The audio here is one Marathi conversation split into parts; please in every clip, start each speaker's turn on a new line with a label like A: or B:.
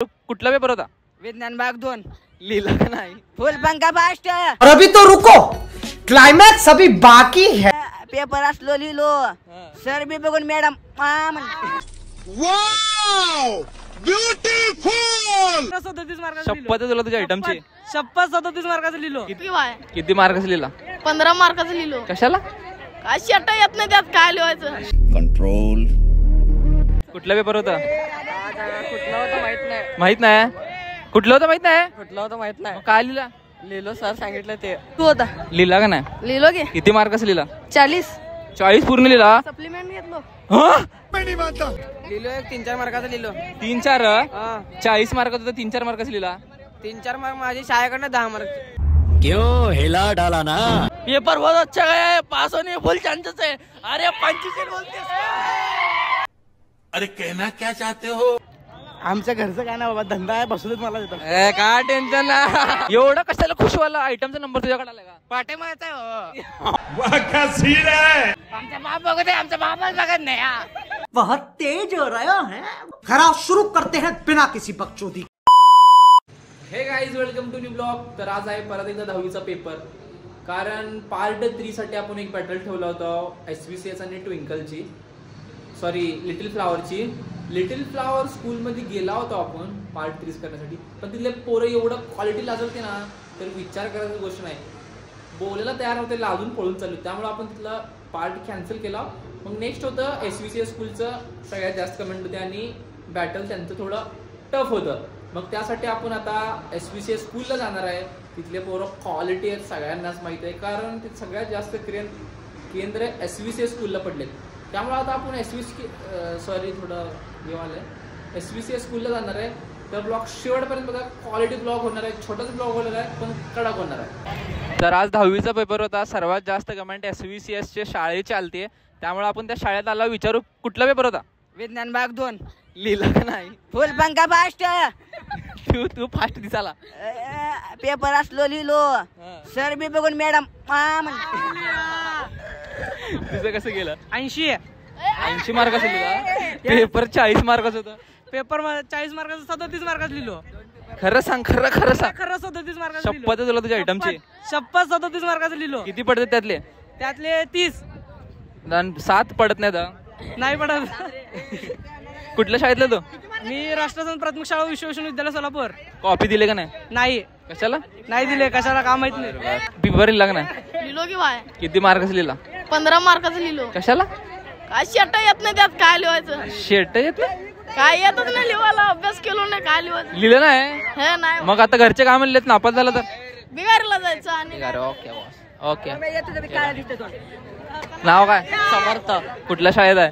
A: कुठला पेपर होता?
B: विज्ञान भाग 2
A: लिहिला का नाही?
B: फुल पंखा फास्ट
C: और अभी तो रुको, क्लाइमैक्स अभी बाकी है.
B: पेपर असलो लिहिलो सर बी बघून मॅडम
D: वाव ब्युटिफुल
B: 37 मार्काचं
A: शपथ तुला तुझ्या आयटमची
B: शपथ 37 मार्काचं लिहिलो.
A: किती मार्कच लिहिला?
E: 15 मार्काचं लिहिलो.
A: कशाला?
E: काय शेटा येत नाही त्यात काय लिहायचं.
D: कंट्रोल.
A: कुठला पेपर होता?
B: कुठलं होतं माहित नाही.
A: माहित नाही. कुठलं होतं माहित नाही?
B: कुठलं होतं माहित नाही.
A: मग काय लिहिला?
B: लिहिलो सर सांगितलं ते.
E: तू होता
A: लिहिला का नाही?
E: लिहिलो की
A: किती मार्कच लिहिला?
E: 40
A: 40 पूर्ण लिहिला.
E: सप्लिमेंट घेतलो.
A: हं?
B: लिहिलो एक 3-4 मार्काचं लिहिलो.
A: 3-4 40 मार्कात होता. 3-4 मार्कच लिहिला.
B: 3-4 मार्क माझी शाळेकडनं 10 मार्क.
D: क्यों हिला डाला ना.
B: पेपर बहुत अच्छा गया है, पास होने फुल चांसेस है. अरे 25 बोलते
D: अरे कहना क्या चाहते हो.
B: आमच्या घरचं काय ना बाबा धंदा आहे बसूनच मला देतो.
A: काय टेन्शन नाही. एवढं कशाला खुश व्हायला? आयटमचा नंबर तुझ्याकडे आला का?
B: पाटे माहित आहे
E: आमचा बाप बघत आहे, आमचा बापच बघत नाही.
C: बहुत तेज हो रहा है. खरा शुरू करते हैं बिना किसी बकचोदी.
A: Hey guys welcome to new blog. तर आज आहे परत एकदा 10वीचा पेपर. कारण पार्ट 3 साठी आपण एक बॅटल ठेवला होता SVCS आणि ट्विंकलची, सॉरी लिटिल फ्लावरची. लिटिल फ्लावर स्कूलमध्ये गेला होता आपण पार्ट 3 करण्यासाठी, पण तिथले पोरं एवढं क्वालिटी लाजवते ना तर विचार करायची गोष्ट नाही. बोलायला तयार नव्हते, लाजून पळून चालू. त्यामुळे आपण तिथला पार्ट कॅन्सल केला. मग नेक्स्ट होतं SVCS स्कूलचं. सगळ्यात जास्त कमेंट होते आणि बॅटल त्यांचं थोडं टफ होतं. मग त्यासाठी आपण आता SVCS स्कूलला जाणार आहे. तिथले पोरं क्वालिटी आहेत सगळ्यांनाच माहीत आहे, कारण ते सगळ्यात जास्त केंद्र SVCS स्कूलला पडलेत. त्यामुळे आता आपण SVCS स्कूलला जाणार आहे. तर ब्लॉग शेवटपर्यंत बघा. क्वालिटी ब्लॉग होणार आहे, छोटाच ब्लॉग होणार आहे पण कडक होणार आहे. तर आज 10वीचा पेपर होता. सर्वात जास्त कमेंट SVCSचे शाळेची आलते, त्यामुळे आपण त्या शाळेत आला विचारू कुठला पेपर होता?
B: विज्ञान भाग 2
A: लिहिला का नाही?
B: फुल पंखा फास्ट
A: तू फास्ट दिसाला.
B: पेपर असलो लिहिलो सर बी बघून मॅडम
A: तुझं कसं गेलं?
B: 80
A: मार्काचं लिहिला. पेपर 40 मार्काचं होतं.
B: पेपर 40 मार्काचं 37 मार्काचं लिहिलो.
A: खरं सांग, खरं सांग.
B: खरं 37 मार्काचं
A: शपथ तुला तुझ्या आयटमची
B: शपथ 37 मार्काचं लिहिलो.
A: किती पडतात
B: त्यातले 30
A: 7 पडत नाही
B: पडत.
A: कुठल्या शाळेतला तो?
B: मी राष्ट्रसंत प्राथमिक शाळा विश्वविद्यालय सोलापूर.
A: कॉपी दिले का नाही?
B: नाही.
A: कशाला
B: नाही दिले, कशाला काम माहित नाही.
A: पेपर लिहिला का नाही?
E: लिहिलो की बाय
A: किती मार्कच लिहिला?
E: 15 मार्काचं लिहिलो.
A: कशाला?
E: काय शेटा येत नाही त्यात काय लिहायचं.
A: शेट येत नाही.
E: काय येतच नाही लिहायला. अभ्यास केलो नाही काय लिहायचं.
A: लिहिलं नाही.
E: हे नाही
A: मग आता घरचे काय म्हणलेत? नापास झाला तर
E: बिगारीला जायचं. आणि
A: ओके ओके. नाव काय?
B: समर्थ.
A: कुठल्या शाळेत आहे?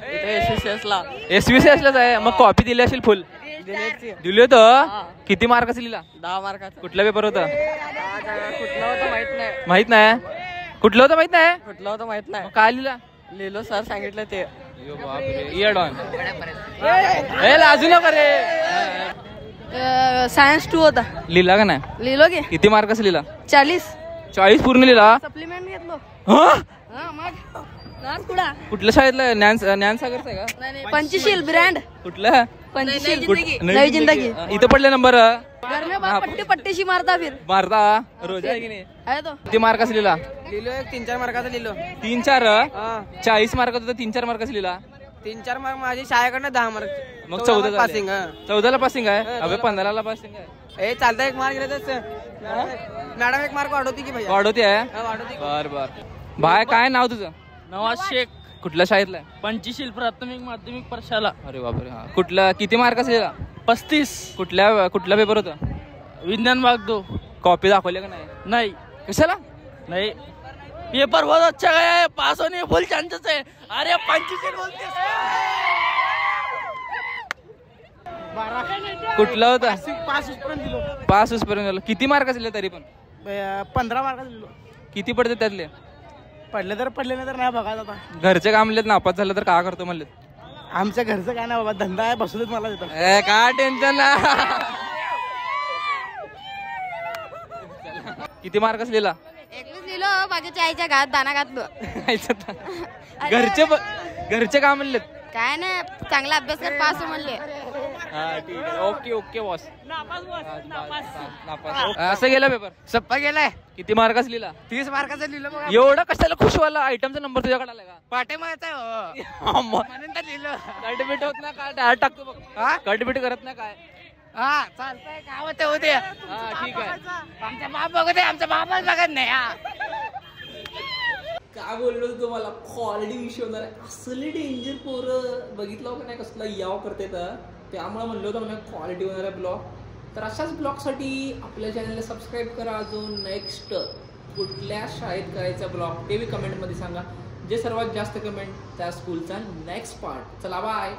A: SVCS आहे. मग कॉपी दिली असेल फुल? दिली होतं. किती मार्काचं लिहिला?
B: 10 मार्काचं.
A: कुठला पेपर होता?
B: कुठलं होतं माहित नाही.
A: माहित नाही. कुठलं होतं माहित नाही?
B: कुठलं होतं माहित नाही.
A: मग काय लिहिला?
B: लिहिलो सर सांगितलं ते.
A: लाजू नका रे.
E: सायन्स 2 होता.
A: लिहिला का नाही?
E: लिहिलो की
A: किती मार्काचं लिहिला?
E: 40
A: पूर्ण लिहिला.
E: सप्लिमेंट घेतलो.
A: हं?
E: मग
A: कुठल्या शाळेतला? ज्ञानसागरचा आहे का?
E: नाही पंचशील ब्रँड.
A: कुठलं?
E: पंचशील नवी जिंदगी.
A: इथं पडले नंबर.
E: घर में पट्टी पट्टीशी मारता फिर
A: मारता रोज आहे की नाही?
E: आहे तो.
A: किती मार्काचं लिहिला?
B: लिहिलो एक 3-4 मार्काचं लिहिलो.
A: 3-4 40 मार्कात होता. 3-4 मार्काचं लिहिला.
B: 3-4 मार्क माझी शाळेकडनं 10 मार्क.
A: मग 14
B: पासिंग.
A: 14ला पासिंग आहे. अबे 15ला पासिंग आहे.
B: चालतं. 1 मार्क गेलं मॅडम 1 मार्क वाढवती की भैया?
A: वाढवते आहे.
B: वाढवती.
A: बर. भाई काय नाव तुझं?
B: नवाज शेख.
A: कुठल्या शाळेतला?
B: पंचशील प्राथमिक माध्यमिक पाठशाला.
A: अरे बापरे. कुठला? किती मार्काचं लिहिला?
B: 35.
A: कुठला पेपर होता?
B: विज्ञान भाग 2.
A: कॉपी दाखवले का नाही?
B: नाही.
A: कशाला
B: नहीं. पेपर बहुत अच्छा गया है, पास होने फुल चांसेस है. अरे 25 बोलते.
A: कुठला होता?
B: 5
A: पर्यंत. किती मार्काचं लिहिलं तरी पण?
B: 15 मार्काचं लिहिलो.
A: किती पडते त्यातले?
B: पडले नाही तर नाही बघा. आता
A: घरचे काय म्हणलेत? नापास झालं तर काय करतो म्हणलेत?
B: आमच्या घरचं काय ना बाबा धंदा आहे बसूनच मला देतो.
A: काय टेन्शन नाही. किती मार्कच लिहिला?
E: 21 लिहिलो. बाकीच्या आईच्या घात दाना घातलो.
A: घरचे काय म्हणलेत?
E: काय नाही चांगला अभ्यास कर पास म्हणले.
A: हा ठीक आहे. Okay okay boss. असं गेला पेपर.
B: सप्पा गेलाय.
A: किती मार्काच लिहिला?
B: 30 मार्काचं लिहिलं बघा.
A: एवढा कशाला खुश व्हायला? आयटमचा नंबर तुझ्याकडे आला का?
B: पाठिंबाचा आहे म्हणून तर लिहिलं.
A: कटबीट होत ना काय? डायरेक्ट टाकतो बघ.
B: हा
A: कटबीट करत ना काय?
B: हा चालतंय गावात होऊ दे.
A: हा ठीक आहे.
B: आमचा बाप बघू दे. आमचा बापच बघत नाही. हा
A: काय बोललो तुम्हाला क्वालिटी विषय होणार आहे. असले डेंजर पोरं बघितलं का नाही कसला याव करते तर त्यामुळे म्हणलं होतं मला क्वालिटी होणार आहे ब्लॉग. तर अशाच ब्लॉगसाठी आपल्या चॅनलला सबस्क्राईब करा. अजून नेक्स्ट कुठल्या शाळेत करायचा ब्लॉग ते बी कमेंटमध्ये सांगा. जे सर्वात जास्त कमेंट त्या स्कूलचा नेक्स्ट पार्ट. चला बाय.